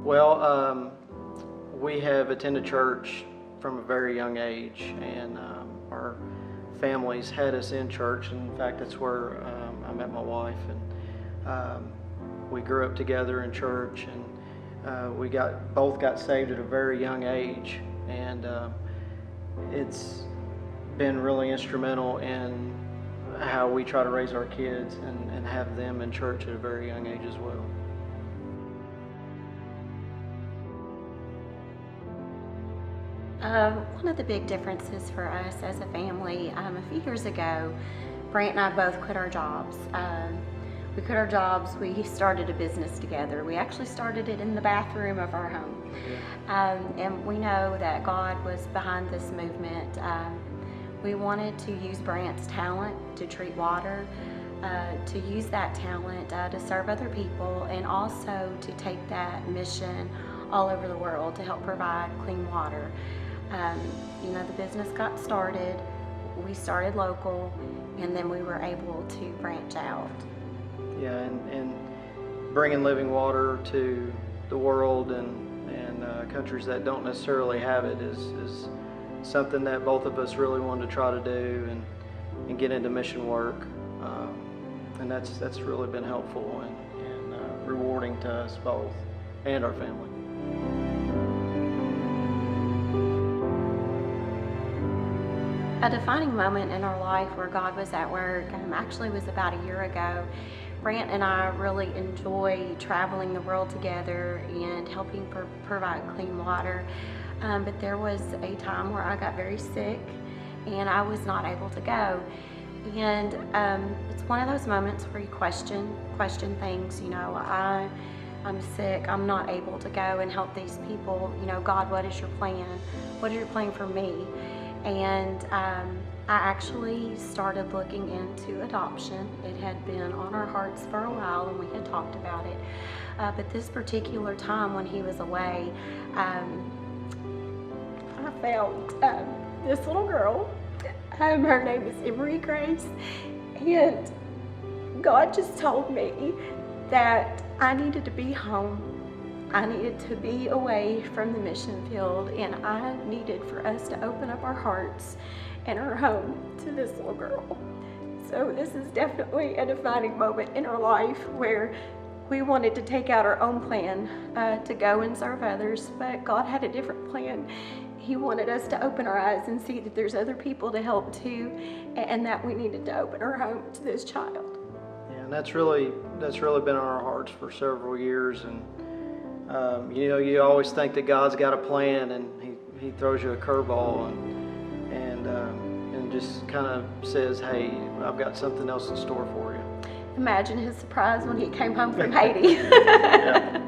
Well, we have attended church from a very young age, and our families had us in church. In fact, that's where I met my wife, and we grew up together in church, and we both got saved at a very young age, and it's been really instrumental in how we try to raise our kids and have them in church at a very young age as well. One of the big differences for us as a family, a few years ago, Brant and I both quit our jobs. We quit our jobs, we started a business together. We actually started it in the bathroom of our home. And we know that God was behind this movement. We wanted to use Brant's talent to treat water, to use that talent to serve other people, and also to take that mission all over the world to help provide clean water. The business got started, we started local, and then we were able to branch out. Yeah, and bringing living water to the world and countries that don't necessarily have it is something that both of us really wanted to try to do and get into mission work. And that's really been helpful and rewarding to us both and our family. A defining moment in our life where God was at work actually was about a year ago. Brant and I really enjoy traveling the world together and helping provide clean water. But there was a time where I got very sick and I was not able to go. And it's one of those moments where you question things. I'm sick, I'm not able to go and help these people. God, what is your plan? What is your plan for me? And I actually started looking into adoption. It had been on our hearts for a while and we had talked about it. But this particular time when he was away, I found this little girl. Her name is Emery Grace. And God just told me that I needed to be home. I needed to be away from the mission field, and I needed for us to open up our hearts and our home to this little girl. So this is definitely a defining moment in our life where we wanted to take out our own plan to go and serve others, but God had a different plan. He wanted us to open our eyes and see that there's other people to help too, and that we needed to open our home to this child. Yeah, and that's really been on our hearts for several years. And you always think that God's got a plan, and He throws you a curveball and just kind of says, "Hey, I've got something else in store for you." Imagine his surprise when he came home from Haiti. Yeah.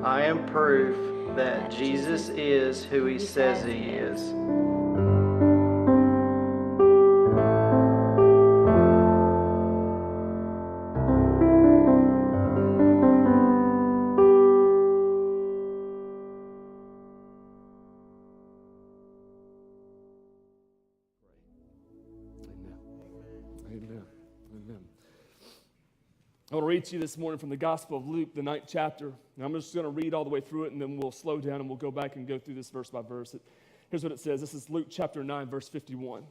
I am proof that Jesus is who He says He is. I want to read to you this morning from the Gospel of Luke, the 9th chapter. And I'm just going to read all the way through it, and then we'll slow down and we'll go back and go through this verse by verse. Here's what it says. This is Luke chapter 9, verse 51. It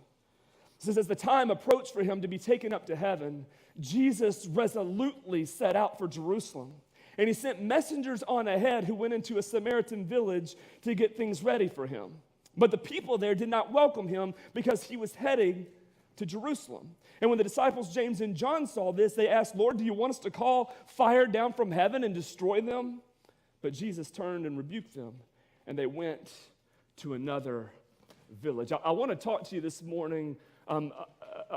says, as the time approached for him to be taken up to heaven, Jesus resolutely set out for Jerusalem. And he sent messengers on ahead who went into a Samaritan village to get things ready for him. But the people there did not welcome him because he was heading to Jerusalem. And when the disciples James and John saw this, they asked, Lord, do you want us to call fire down from heaven and destroy them? But Jesus turned and rebuked them, and they went to another village. I want to talk to you this morning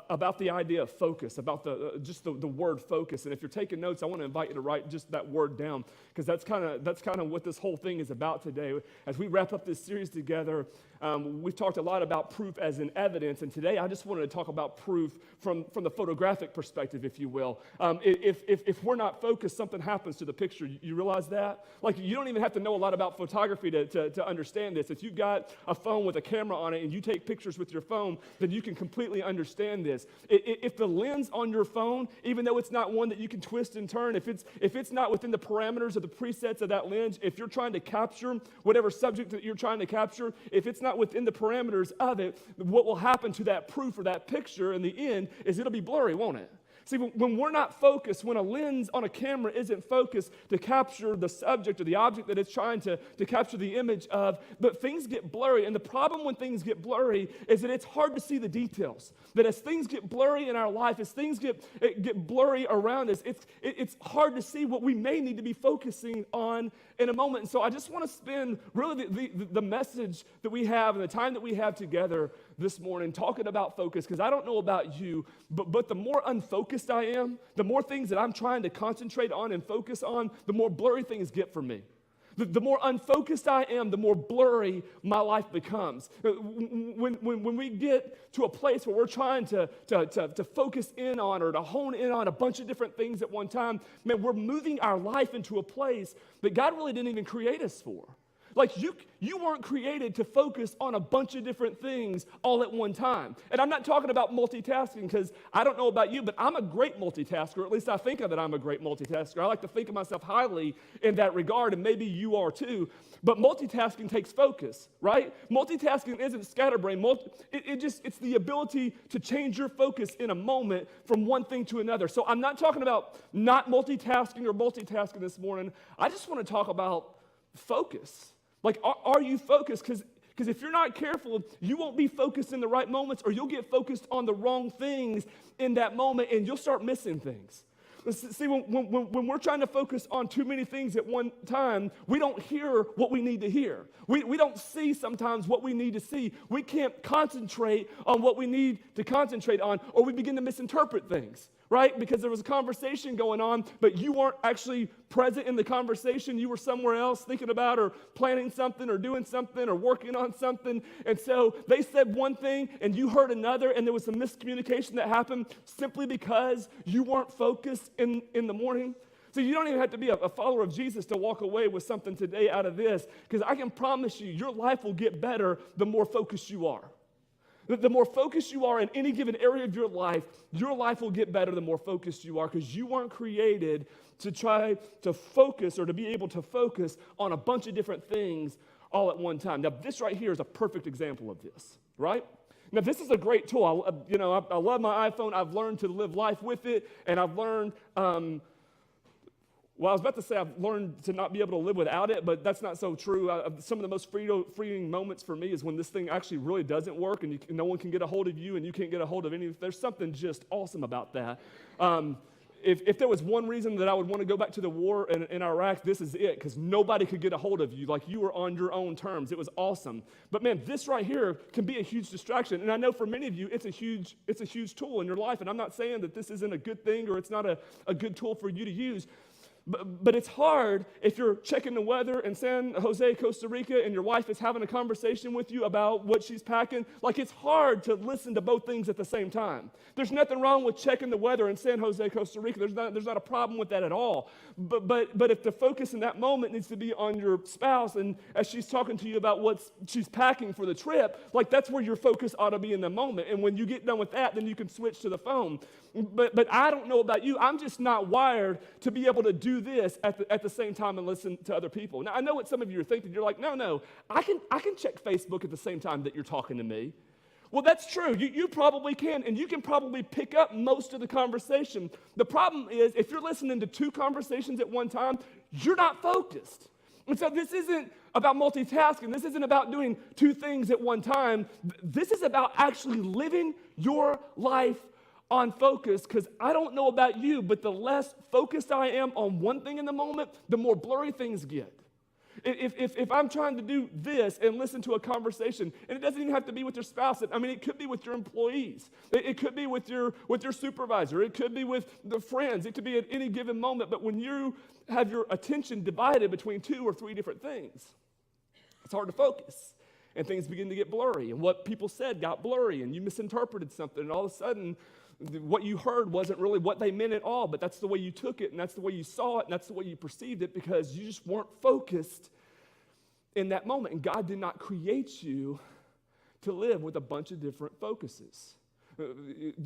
about the idea of focus, about the word focus. And if you're taking notes, I want to invite you to write just that word down, because that's kind of what this whole thing is about today. As we wrap up this series together, We've talked a lot about proof as in evidence, and today I just wanted to talk about proof from the photographic perspective, if you will. If we're not focused, something happens to the picture. You realize that? Like, you don't even have to know a lot about photography to understand this. If you've got a phone with a camera on it and you take pictures with your phone, then you can completely understand this. If the lens on your phone, even though it's not one that you can twist and turn, if it's not within the parameters of the presets of that lens, if you're trying to capture whatever subject that you're trying to capture, if it's not within the parameters of it, what will happen to that proof or that picture in the end is it'll be blurry, won't it? See, when we're not focused, when a lens on a camera isn't focused to capture the subject or the object that it's trying to capture the image of, but things get blurry. And the problem when things get blurry is that it's hard to see the details. That as things get blurry in our life, as things get blurry around us, it's hard to see what we may need to be focusing on in a moment. And so I just want to spend really the message that we have and the time that we have together this morning talking about focus, because I don't know about you, but the more unfocused I am, the more things that I'm trying to concentrate on and focus on, the more blurry things get for me. The more unfocused I am, the more blurry my life becomes. When we get to a place where we're trying to focus in on or to hone in on a bunch of different things at one time, man, we're moving our life into a place that God really didn't even create us for. Like, you weren't created to focus on a bunch of different things all at one time. And I'm not talking about multitasking, because I don't know about you, but I'm a great multitasker. At least I think of it, I'm a great multitasker. I like to think of myself highly in that regard, and maybe you are too. But multitasking takes focus, right? Multitasking isn't scatterbrain. It's the ability to change your focus in a moment from one thing to another. So I'm not talking about not multitasking or multitasking this morning. I just want to talk about focus. Like, are you focused? Because if you're not careful, you won't be focused in the right moments, or you'll get focused on the wrong things in that moment, and you'll start missing things. See, when we're trying to focus on too many things at one time, we don't hear what we need to hear. We don't see sometimes what we need to see. We can't concentrate on what we need to concentrate on, or we begin to misinterpret things, right? Because there was a conversation going on, but you weren't actually present in the conversation. You were somewhere else thinking about or planning something or doing something or working on something. And so they said one thing and you heard another, and there was some miscommunication that happened simply because you weren't focused in the morning. So you don't even have to be a follower of Jesus to walk away with something today out of this, because I can promise you your life will get better the more focused you are. The more focused you are in any given area of your life will get better the more focused you are, because you weren't created to try to focus or to be able to focus on a bunch of different things all at one time. Now, this right here is a perfect example of this, right? Now, this is a great tool. I love my iPhone. I've learned to live life with it, and I've learned I was about to say I've learned to not be able to live without it, but that's not so true. Some of the most freeing moments for me is when this thing actually really doesn't work, and no one can get a hold of you, and you can't get a hold of any. There's something just awesome about that. If there was one reason that I would want to go back to the war in Iraq, this is it, because nobody could get a hold of you. Like, you were on your own terms. It was awesome. But man, this right here can be a huge distraction. And I know for many of you, it's a huge tool in your life. And I'm not saying that this isn't a good thing or it's not a good tool for you to use. But it's hard if you're checking the weather in San Jose, Costa Rica, and your wife is having a conversation with you about what she's packing. Like, it's hard to listen to both things at the same time. There's nothing wrong with checking the weather in San Jose, Costa Rica. There's not a problem with that at all. But if the focus in that moment needs to be on your spouse, and as she's talking to you about what she's packing for the trip, like, that's where your focus ought to be in the moment. And when you get done with that, then you can switch to the phone. But I don't know about you. I'm just not wired to be able to do this at the same time and listen to other people. Now, I know what some of you are thinking. You're like, no, I can check Facebook at the same time that you're talking to me. Well, that's true. You probably can, and you can probably pick up most of the conversation. The problem is, if you're listening to two conversations at one time, you're not focused. And so this isn't about multitasking. This isn't about doing two things at one time. This is about actually living your life on focus, because I don't know about you, but the less focused I am on one thing in the moment, the more blurry things get. If I'm trying to do this and listen to a conversation, and it doesn't even have to be with your spouse, it could be with your employees. It could be with your supervisor. It could be with the friends. It could be at any given moment. But when you have your attention divided between two or three different things, it's hard to focus. and things begin to get blurry, and what people said got blurry, and you misinterpreted something, and all of a sudden, what you heard wasn't really what they meant at all, but that's the way you took it, and that's the way you saw it, and that's the way you perceived it, because you just weren't focused in that moment. And God did not create you to live with a bunch of different focuses.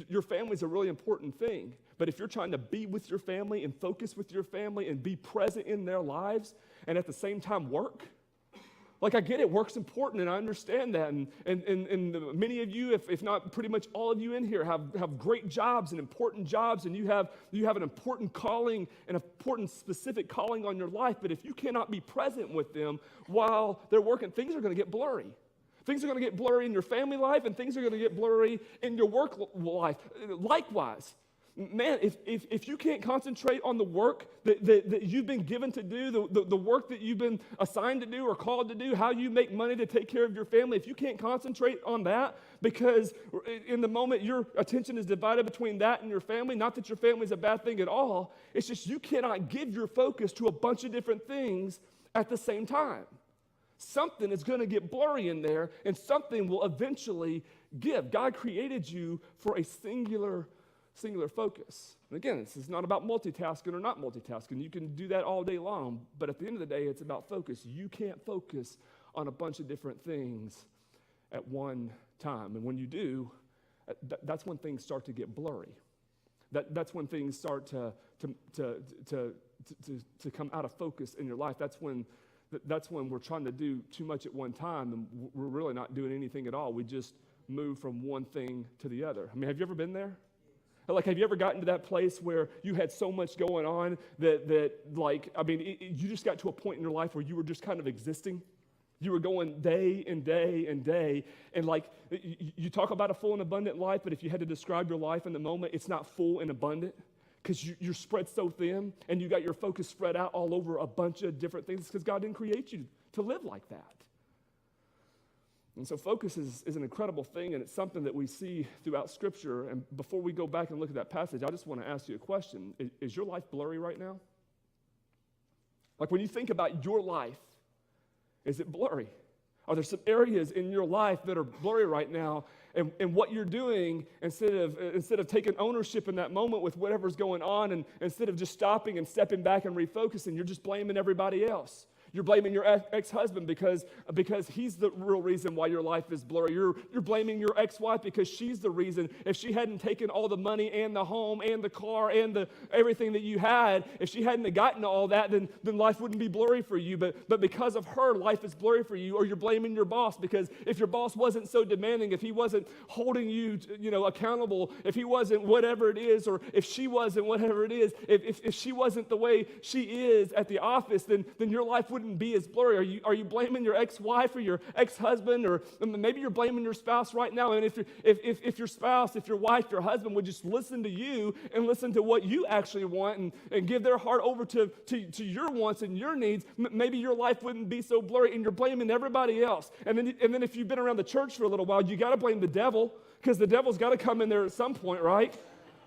Your family is a really important thing, but if you're trying to be with your family and focus with your family and be present in their lives and at the same time work, like, I get it, work's important, and I understand that, and many of you, if not pretty much all of you in here, have great jobs and important jobs, and you have an important calling, an important specific calling on your life, but if you cannot be present with them while they're working, things are going to get blurry. Things are going to get blurry in your family life, and things are going to get blurry in your work life. Likewise, man, if you can't concentrate on the work that you've been given to do, the work that you've been assigned to do or called to do, how you make money to take care of your family, if you can't concentrate on that, because in the moment your attention is divided between that and your family, not that your family is a bad thing at all, it's just you cannot give your focus to a bunch of different things at the same time. Something is going to get blurry in there, and something will eventually give. God created you for a singular focus. And again, this is not about multitasking or not multitasking. You can do that all day long, but at the end of the day, it's about focus. You can't focus on a bunch of different things at one time. And when you do, that's when things start to get blurry. That's when things start to come out of focus in your life. That's when we're trying to do too much at one time, and we're really not doing anything at all. We just move from one thing to the other. I mean, have you ever been there? Like, have you ever gotten to that place where you had so much going on you just got to a point in your life where you were just kind of existing? You were going day and day and day, and like, you talk about a full and abundant life, but if you had to describe your life in the moment, it's not full and abundant, because you're spread so thin, and you got your focus spread out all over a bunch of different things, because God didn't create you to live like that. And so focus is an incredible thing, and it's something that we see throughout Scripture. And before we go back and look at that passage, I just want to ask you a question. Is your life blurry right now? Like, when you think about your life, is it blurry? Are there some areas in your life that are blurry right now? And what you're doing, instead of taking ownership in that moment with whatever's going on, and instead of just stopping and stepping back and refocusing, you're just blaming everybody else. You're blaming your ex-husband because he's the real reason why your life is blurry. You're blaming your ex-wife because she's the reason. If she hadn't taken all the money and the home and the car and everything that you had, if she hadn't gotten all that, then life wouldn't be blurry for you. But because of her, life is blurry for you. Or you're blaming your boss because if your boss wasn't so demanding, if he wasn't holding you accountable, if he wasn't whatever it is, or if she wasn't whatever it is, if she wasn't the way she is at the office, then your life wouldn't be as blurry. Are you blaming your ex-wife or your ex-husband, or maybe you're blaming your spouse right now? And if your spouse, if your wife, your husband would just listen to you and listen to what you actually want and give their heart over to your wants and your needs, maybe your life wouldn't be so blurry. And you're blaming everybody else. And then if you've been around the church for a little while, you got to blame the devil, because the devil's got to come in there at some point, right?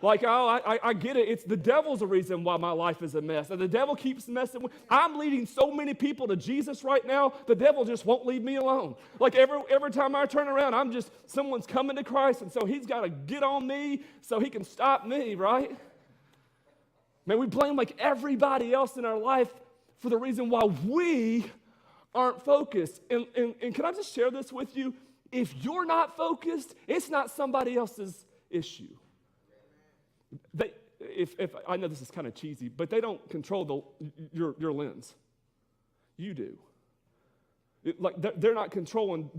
Like, I get it. It's the devil's the reason why my life is a mess. And the devil keeps messing with. I'm leading so many people to Jesus right now, the devil just won't leave me alone. Like, every time I turn around, someone's coming to Christ, and so he's got to get on me so he can stop me, right? Man, we blame like everybody else in our life for the reason why we aren't focused. And can I just share this with you? If you're not focused, it's not somebody else's issue. If I know this is kind of cheesy, but they don't control your lens. You do. They're not controlling.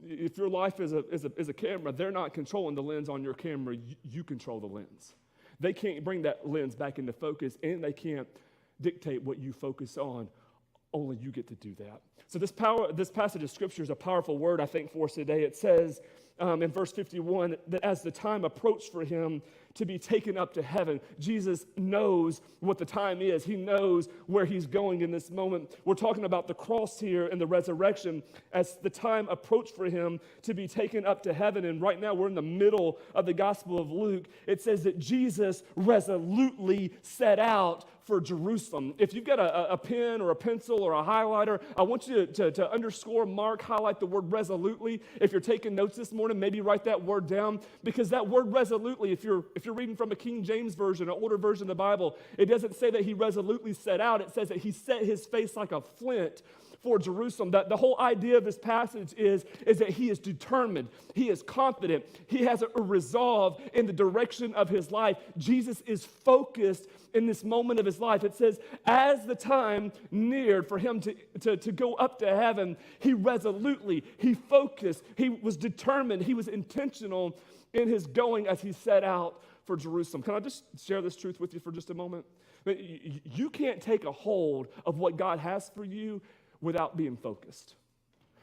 If your life is a camera, they're not controlling the lens on your camera. You control the lens. They can't bring that lens back into focus, and they can't dictate what you focus on. Only you get to do that. So this passage of Scripture is a powerful word, I think, for us today. It says, in verse 51, that as the time approached for him to be taken up to heaven, Jesus knows what the time is. He knows where he's going in this moment. We're talking about the cross here and the resurrection as the time approached for him to be taken up to heaven. And right now we're in the middle of the Gospel of Luke. It says that Jesus resolutely set out for Jerusalem. If you've got a pen or a pencil or a highlighter, I want you to underscore, mark, highlight the word resolutely. If you're taking notes this morning, maybe write that word down, because that word resolutely, if you're reading from a King James version, an older version of the Bible, it doesn't say that he resolutely set out. It says that he set his face like a flint for Jerusalem. The whole idea of this passage is that he is determined, he is confident, he has a resolve in the direction of his life. Jesus is focused in this moment of his life. It says, as the time neared for him to go up to heaven, he resolutely, he focused, he was determined, he was intentional in his going as he set out for Jerusalem. Can I just share this truth with you for just a moment? You can't take a hold of what God has for you without being focused.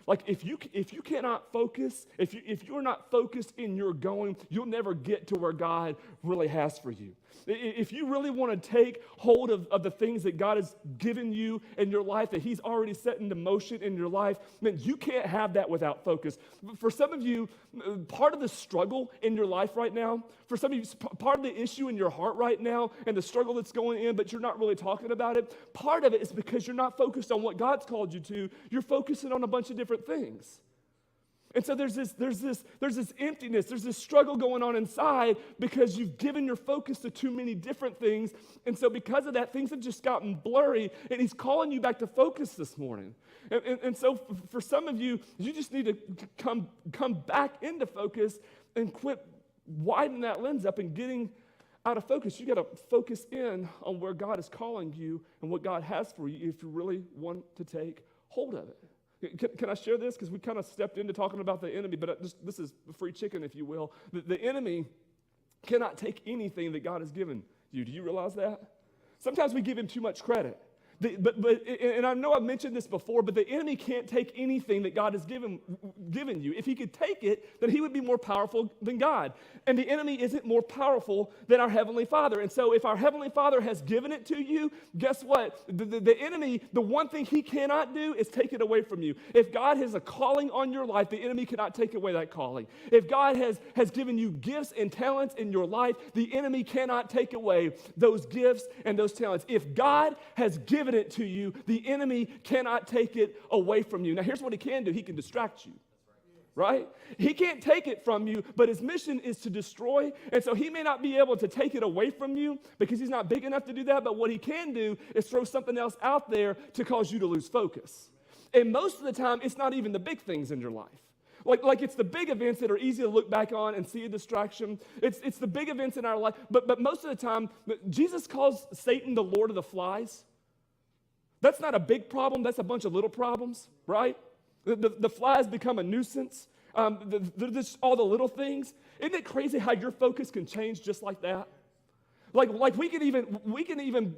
Like if you cannot focus, if you're not focused in your going, you'll never get to where God really has for you. If you really want to take hold of the things that God has given you in your life, that he's already set into motion in your life, man, you can't have that without focus. For some of you, part of the struggle in your life right now, for some of you, part of the issue in your heart right now and the struggle that's going in, but you're not really talking about it, part of it is because you're not focused on what God's called you to. You're focusing on a bunch of different things. And so there's this emptiness, there's this struggle going on inside because you've given your focus to too many different things. And so because of that, things have just gotten blurry, and he's calling you back to focus this morning. And so for some of you, you just need to come back into focus and quit widening that lens up and getting out of focus. You got to focus in on where God is calling you and what God has for you if you really want to take hold of it. Can I share this? Because we kind of stepped into talking about the enemy, but this is free chicken, if you will. The enemy cannot take anything that God has given you. Do you realize that? Sometimes we give him too much credit. And I know I've mentioned this before, but the enemy can't take anything that God has given you. If he could take it, then he would be more powerful than God. And the enemy isn't more powerful than our Heavenly Father. And so if our Heavenly Father has given it to you, guess what? The enemy, the one thing he cannot do is take it away from you. If God has a calling on your life, the enemy cannot take away that calling. If God has given you gifts and talents in your life, the enemy cannot take away those gifts and those talents. If God has given it to you, the enemy cannot take it away from you. Now, here's what he can do. He can distract you, right? He can't take it from you, but his mission is to destroy, and so he may not be able to take it away from you because he's not big enough to do that, but what he can do is throw something else out there to cause you to lose focus. And most of the time, it's not even the big things in your life. Like it's the big events that are easy to look back on and see a distraction. It's the big events in our life, but most of the time, Jesus calls Satan the Lord of the Flies. That's not a big problem. That's a bunch of little problems, right? The flies become a nuisance. They're just all the little things. Isn't it crazy how your focus can change just like that? Like we can even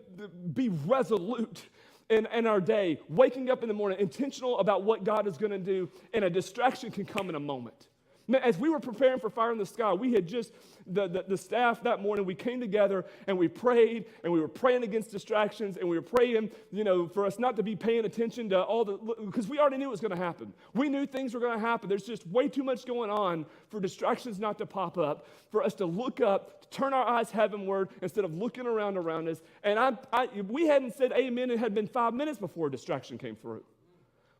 be resolute in our day, waking up in the morning, intentional about what God is going to do, and a distraction can come in a moment. As we were preparing for Fire in the Sky, we had just, the staff that morning, we came together and we prayed, and we were praying against distractions, and we were praying, for us not to be paying attention to all because we already knew it was going to happen. We knew things were going to happen. There's just way too much going on for distractions not to pop up, for us to look up, to turn our eyes heavenward instead of looking around us. And we hadn't said amen. It had been 5 minutes before a distraction came through.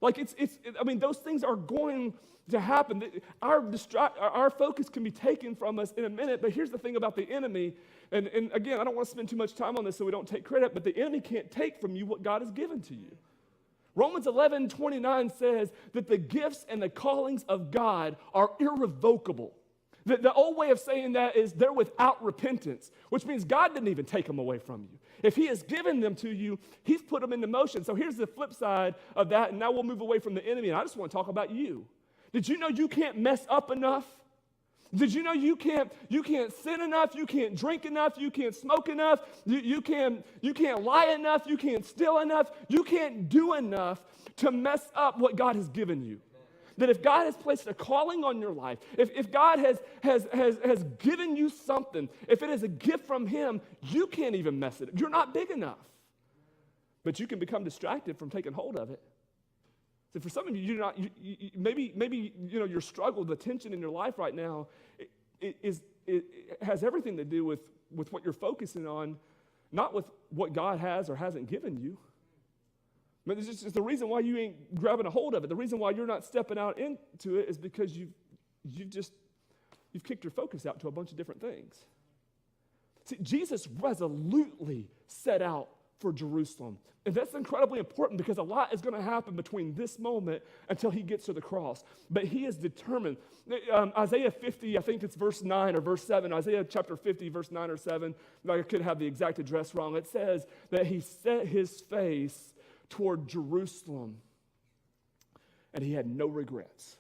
Those things are going to happen. Our focus can be taken from us in a minute, but here's the thing about the enemy, and again, I don't want to spend too much time on this so we don't take credit, but the enemy can't take from you what God has given to you. Romans 11:29 says that the gifts and the callings of God are irrevocable. The old way of saying that is they're without repentance, which means God didn't even take them away from you. If he has given them to you, he's put them into motion. So here's the flip side of that, and now we'll move away from the enemy, and I just want to talk about you. Did you know you can't mess up enough? Did you know you can't sin enough? You can't drink enough? You can't smoke enough? You can't lie enough? You can't steal enough? You can't do enough to mess up what God has given you. that if God has placed a calling on your life, if God has given you something, if it is a gift from him, you can't even mess it up. You're not big enough. But you can become distracted from taking hold of it. So for some of you, maybe your struggle, the tension in your life right now, it has everything to do with what you're focusing on, not with what God has or hasn't given you. But it's just the reason why you ain't grabbing a hold of it. The reason why you're not stepping out into it is because you've kicked your focus out to a bunch of different things. See, Jesus resolutely set out for Jerusalem. And that's incredibly important because a lot is going to happen between this moment until he gets to the cross. But he is determined. Isaiah 50, I think it's verse 9 or verse 7. Isaiah chapter 50, verse 9 or 7. I could have the exact address wrong. It says that he set his face toward Jerusalem and he had no regrets.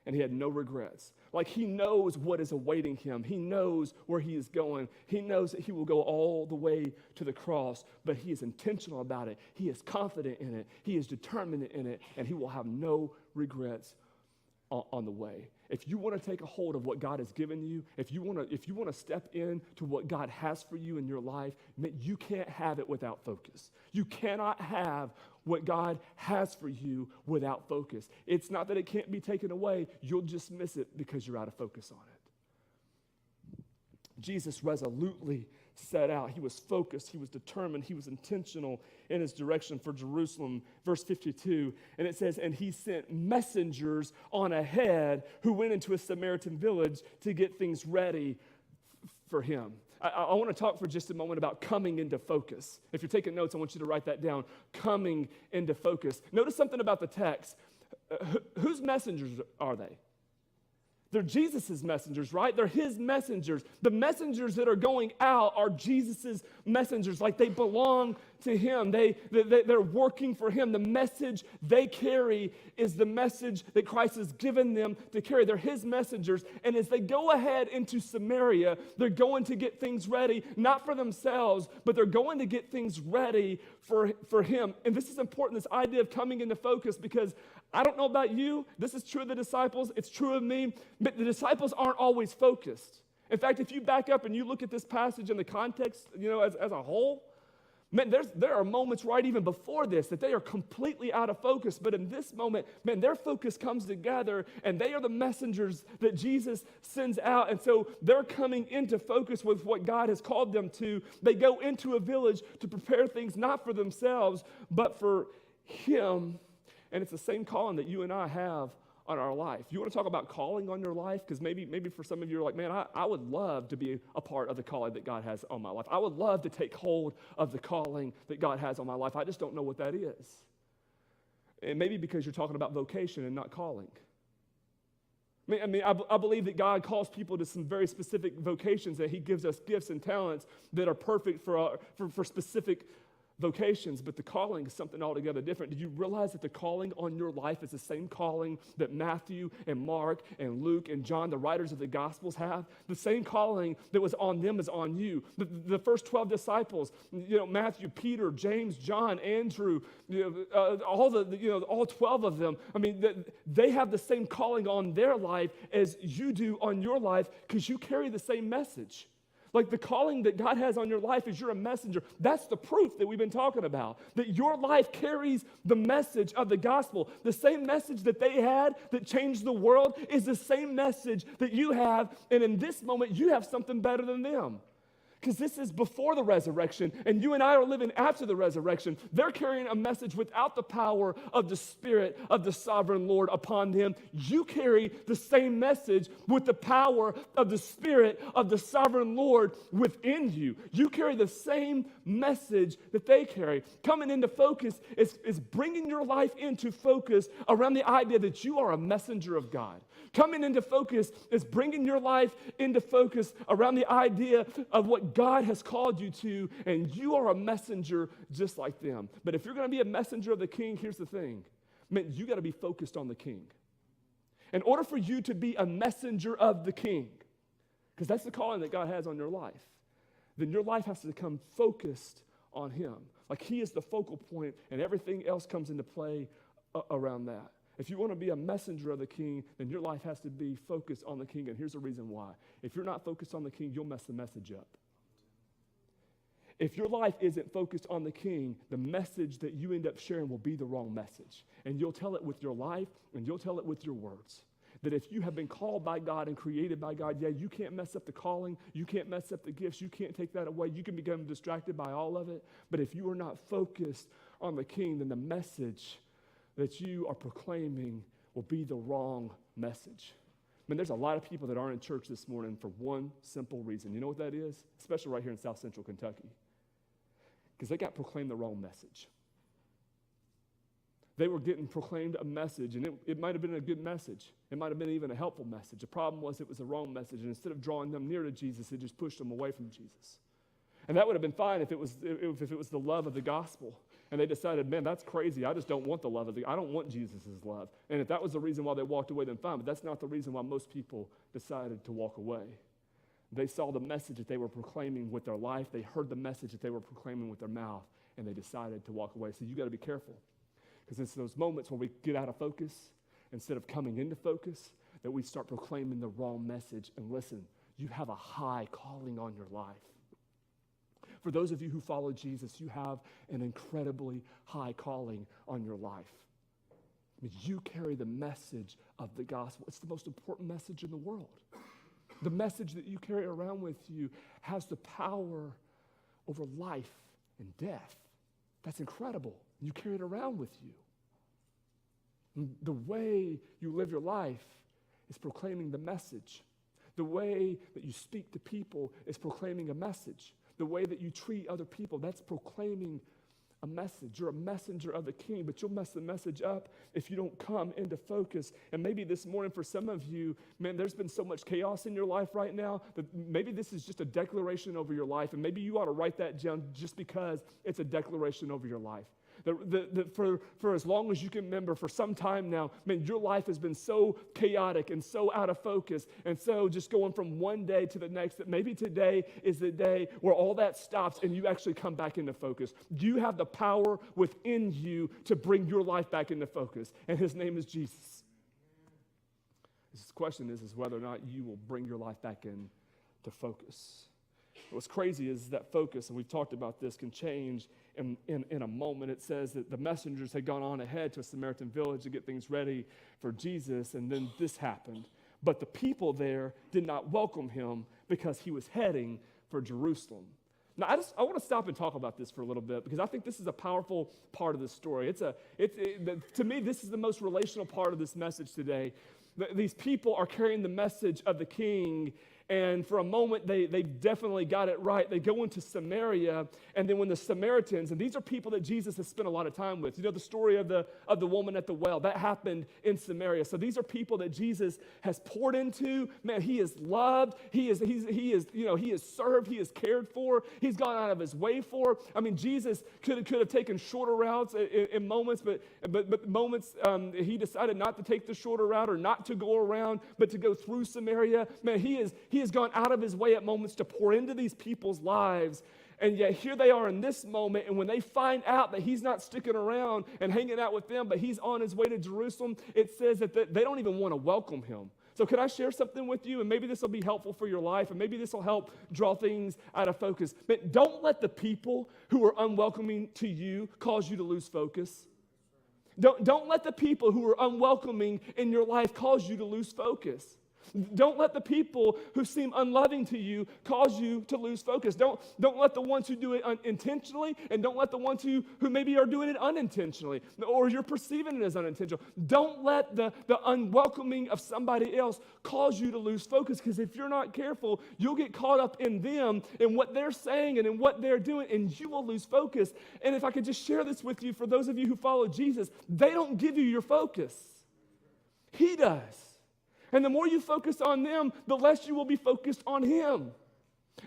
And he had no regrets. Like he knows what is awaiting him. He knows where he is going. He knows that he will go all the way to the cross, but he is intentional about it. He is confident in it. He is determined in it, and he will have no regrets on the way. If you want to take a hold of what God has given you, if you want to step into what God has for you in your life, you can't have it without focus. You cannot have what God has for you without focus. It's not that it can't be taken away. You'll just miss it because you're out of focus on it. Jesus resolutely set out. He was focused. He was determined. He was intentional in his direction for Jerusalem. Verse 52, and it says, and he sent messengers on ahead who went into a Samaritan village to get things ready for him. I want to talk for just a moment about coming into focus. If you're taking notes, I want you to write that down. Coming into focus. Notice something about the text. Whose messengers are they? They're Jesus' messengers, right? They're his messengers. The messengers that are going out are Jesus' messengers, like they belong to him. They're working for him. The message they carry is the message that Christ has given them to carry. They're his messengers. And as they go ahead into Samaria, they're going to get things ready, not for themselves, but they're going to get things ready for him. And this is important, this idea of coming into focus, because I don't know about you. This is true of the disciples. It's true of me. But the disciples aren't always focused. In fact, if you back up and you look at this passage in the context, as a whole, man, there are moments right even before this that they are completely out of focus. But in this moment, man, their focus comes together and they are the messengers that Jesus sends out. And so they're coming into focus with what God has called them to. They go into a village to prepare things not for themselves, but for him. And it's the same calling that you and I have on our life. You want to talk about calling on your life? Because maybe for some of you are like, man, I would love to be a part of the calling that God has on my life. I would love to take hold of the calling that God has on my life. I just don't know what that is. And maybe because you're talking about vocation and not calling. I believe that God calls people to some very specific vocations, that he gives us gifts and talents that are perfect for specific vocations, but the calling is something altogether different. Did you realize that the calling on your life is the same calling that Matthew and Mark and Luke and John, the writers of the Gospels, have? The same calling that was on them is on you. The first 12 disciples, Matthew, Peter, James, John, Andrew, all 12 of them. They have the same calling on their life as you do on your life because you carry the same message. Like the calling that God has on your life is you're a messenger. That's the proof that we've been talking about. That your life carries the message of the gospel. The same message that they had that changed the world is the same message that you have. And in this moment, you have something better than them. Because this is before the resurrection, and you and I are living after the resurrection. They're carrying a message without the power of the Spirit of the sovereign Lord upon them. You carry the same message with the power of the Spirit of the sovereign Lord within you. You carry the same message that they carry. Coming into focus is bringing your life into focus around the idea that you are a messenger of God. Coming into focus is bringing your life into focus around the idea of what God has called you to, and you are a messenger just like them. But if you're going to be a messenger of the King, here's the thing. Man, you got to be focused on the King. In order for you to be a messenger of the King, because that's the calling that God has on your life, then your life has to become focused on him. Like he is the focal point, and everything else comes into play around that. If you want to be a messenger of the king, then your life has to be focused on the king. And here's the reason why. If you're not focused on the king, you'll mess the message up. If your life isn't focused on the king, the message that you end up sharing will be the wrong message. And you'll tell it with your life, and you'll tell it with your words. That if you have been called by God and created by God, yeah, you can't mess up the calling, you can't mess up the gifts, you can't take that away, you can become distracted by all of it. But if you are not focused on the king, then the message that you are proclaiming will be the wrong message. I mean, there's a lot of people that aren't in church this morning for one simple reason. You know what that is? Especially right here in South Central Kentucky. Because they got proclaimed the wrong message. They were getting proclaimed a message, and it might have been a good message. It might have been even a helpful message. The problem was it was the wrong message, and instead of drawing them near to Jesus, it just pushed them away from Jesus. And that would have been fine if it was the love of the gospel. And they decided, man, that's crazy. I just don't want the love I don't want Jesus' love. And if that was the reason why they walked away, then fine. But that's not the reason why most people decided to walk away. They saw the message that they were proclaiming with their life. They heard the message that they were proclaiming with their mouth, and they decided to walk away. So you got to be careful, because it's those moments where we get out of focus, instead of coming into focus, that we start proclaiming the wrong message. And listen, you have a high calling on your life. For those of you who follow Jesus, you have an incredibly high calling on your life. I mean, you carry the message of the gospel. It's the most important message in the world. The message that you carry around with you has the power over life and death. That's incredible. You carry it around with you. And the way you live your life is proclaiming the message. The way that you speak to people is proclaiming a message. The way that you treat other people, that's proclaiming a message. You're a messenger of the king, but you'll mess the message up if you don't come into focus. And maybe this morning for some of you, man, there's been so much chaos in your life right now that maybe this is just a declaration over your life, and maybe you ought to write that down just because it's a declaration over your life. For as long as you can remember, for some time now, man, your life has been so chaotic and so out of focus and so just going from one day to the next that maybe today is the day where all that stops and you actually come back into focus. You have the power within you to bring your life back into focus, and his name is Jesus. This question is whether or not you will bring your life back into focus. What's crazy is that focus, and we've talked about this, can change in a moment. It says that the messengers had gone on ahead to a Samaritan village to get things ready for Jesus, and then this happened. But the people there did not welcome him because he was heading for Jerusalem. Now, I want to stop and talk about this for a little bit because I think this is a powerful part of the story. To me, this is the most relational part of this message today. These people are carrying the message of the king, and for a moment, they definitely got it right. They go into Samaria, and then when the Samaritans, and these are people that Jesus has spent a lot of time with. You know the story of the woman at the well. That happened in Samaria. So these are people that Jesus has poured into. Man, he is loved. He is served. He is cared for. He's gone out of his way for. I mean, Jesus could have taken shorter routes in moments, but moments he decided not to take the shorter route or not to go around, but to go through Samaria. Man, he has gone out of his way at moments to pour into these people's lives. And yet here they are in this moment, and when they find out that he's not sticking around and hanging out with them, but he's on his way to Jerusalem, it says that they don't even want to welcome him. So can I share something with you? And maybe this will be helpful for your life, and maybe this will help draw things out of focus. But don't let the people who are unwelcoming to you cause you to lose focus. Don't let the people who are unwelcoming in your life cause you to lose focus. Don't let the people who seem unloving to you cause you to lose focus. Don't let the ones who do it intentionally, and don't let the ones who maybe are doing it unintentionally, or you're perceiving it as unintentional. Don't let the unwelcoming of somebody else cause you to lose focus, because if you're not careful, you'll get caught up in them and what they're saying and in what they're doing, and you will lose focus. And if I could just share this with you, for those of you who follow Jesus, they don't give you your focus. He does. And the more you focus on them, the less you will be focused on him.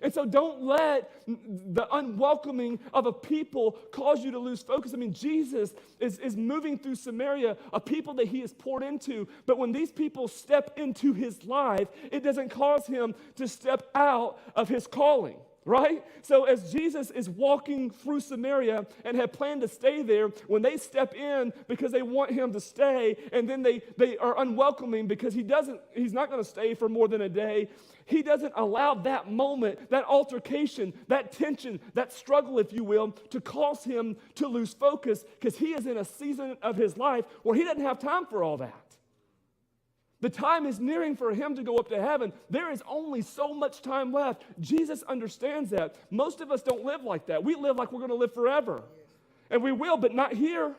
And so don't let the unwelcoming of a people cause you to lose focus. I mean, Jesus is moving through Samaria, a people that he has poured into. But when these people step into his life, it doesn't cause him to step out of his calling. Right? So as Jesus is walking through Samaria and had planned to stay there, when they step in because they want him to stay, and then they are unwelcoming because he's not going to stay for more than a day, he doesn't allow that moment, that altercation, that tension, that struggle, if you will, to cause him to lose focus, because he is in a season of his life where he doesn't have time for all that. The time is nearing for him to go up to heaven. There is only so much time left. Jesus understands that. Most of us don't live like that. We live like we're going to live forever. And we will, but not here.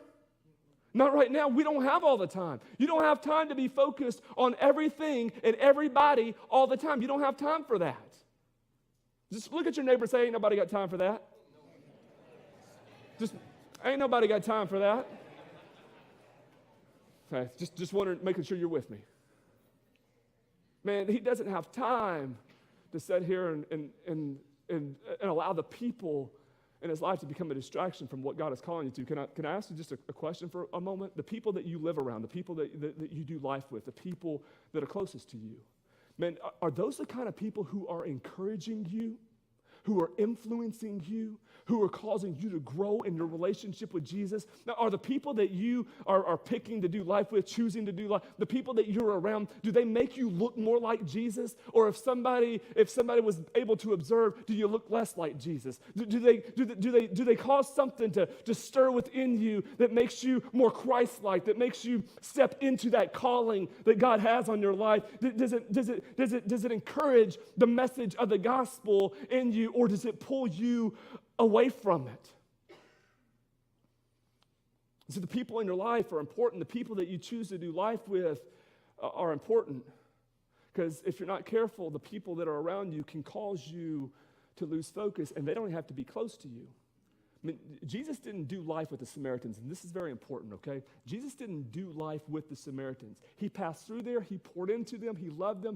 Not right now. We don't have all the time. You don't have time to be focused on everything and everybody all the time. You don't have time for that. Just look at your neighbor and say, ain't nobody got time for that. Just, ain't nobody got time for that. Okay, just wondering, making sure you're with me. Man, he doesn't have time to sit here and allow the people in his life to become a distraction from what God is calling you to. Can I ask you just a question for a moment? The people that you live around, the people that you do life with, the people that are closest to you, man, are those the kind of people who are encouraging you, who are influencing you, who are causing you to grow in your relationship with Jesus? Now, are the people that you are picking to do life with, choosing to do life, the people that you're around, do they make you look more like Jesus? Or if somebody was able to observe, do you look less like Jesus? Do they cause something to stir within you that makes you more Christ-like, that makes you step into that calling that God has on your life? Does it encourage the message of the gospel in you, or does it pull you away from it? So the people in your life are important. The people that you choose to do life with are important, because if you're not careful, the people that are around you can cause you to lose focus, and they don't have to be close to you. I mean, Jesus didn't do life with the Samaritans, and this is very important, okay? Jesus didn't do life with the Samaritans. He passed through there, he poured into them, he loved them,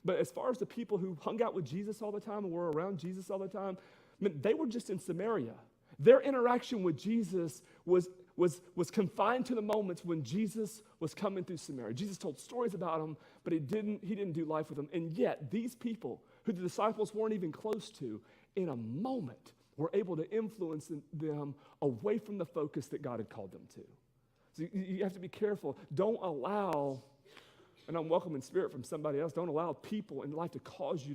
but as far as the people who hung out with Jesus all the time and were around Jesus all the time, I mean, they were just in Samaria. Their interaction with Jesus was confined to the moments when Jesus was coming through Samaria. Jesus told stories about him, but he didn't do life with them. And yet, these people, who the disciples weren't even close to, in a moment, were able to influence them away from the focus that God had called them to. So you have to be careful. Don't allow an unwelcoming spirit from somebody else. Don't allow people in life to cause you